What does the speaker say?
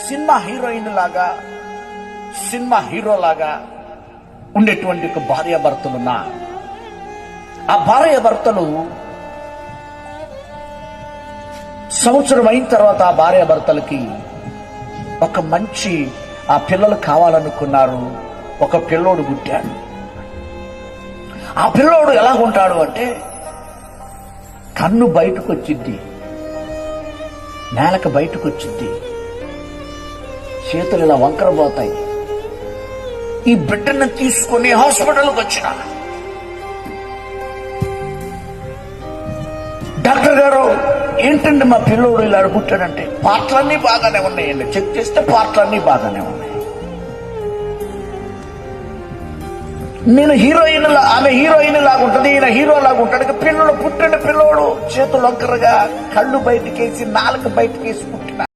Cinema heroine లాగా, cinema hero లాగా ఉండేటువంటి ఒక భార్యాభర్తలున్నా, ఆ భార్యాభర్తలు సంవత్సరం అయిన తర్వాత ఆ భార్యాభర్తలకి ఒక మంచి ఆ పిల్లలు కావాలనుకున్నారు. ఒక పిల్లోడు పుట్టాడు. ఆ పిల్లోడు ఎలా ఉంటాడు అంటే, కన్ను బయటకు వచ్చింది, నేలకు బయటకు వచ్చింది, చేతులు ఇలా వంకరపోతాయి. ఈ బిడ్డను తీసుకుని హాస్పిటల్కి వచ్చిన డాక్టర్ గారు, ఏంటండి మా పిల్లోడు ఇలా పుట్టాడంటే, పార్ట్లన్నీ బాగానే ఉన్నాయండి, చెక్ చేస్తే పార్ట్లన్నీ బాగానే ఉన్నాయి. నేను హీరోయిన్, ఆమె హీరోయిన్ లాగా ఉంటుంది, ఈయన హీరో లాగా ఉంటాడు. పిల్లడు పుట్టిన పిల్లోడు చేతులు వంకరగా, కళ్ళు బయటకేసి, నాలుక బయటకేసి పుట్టిన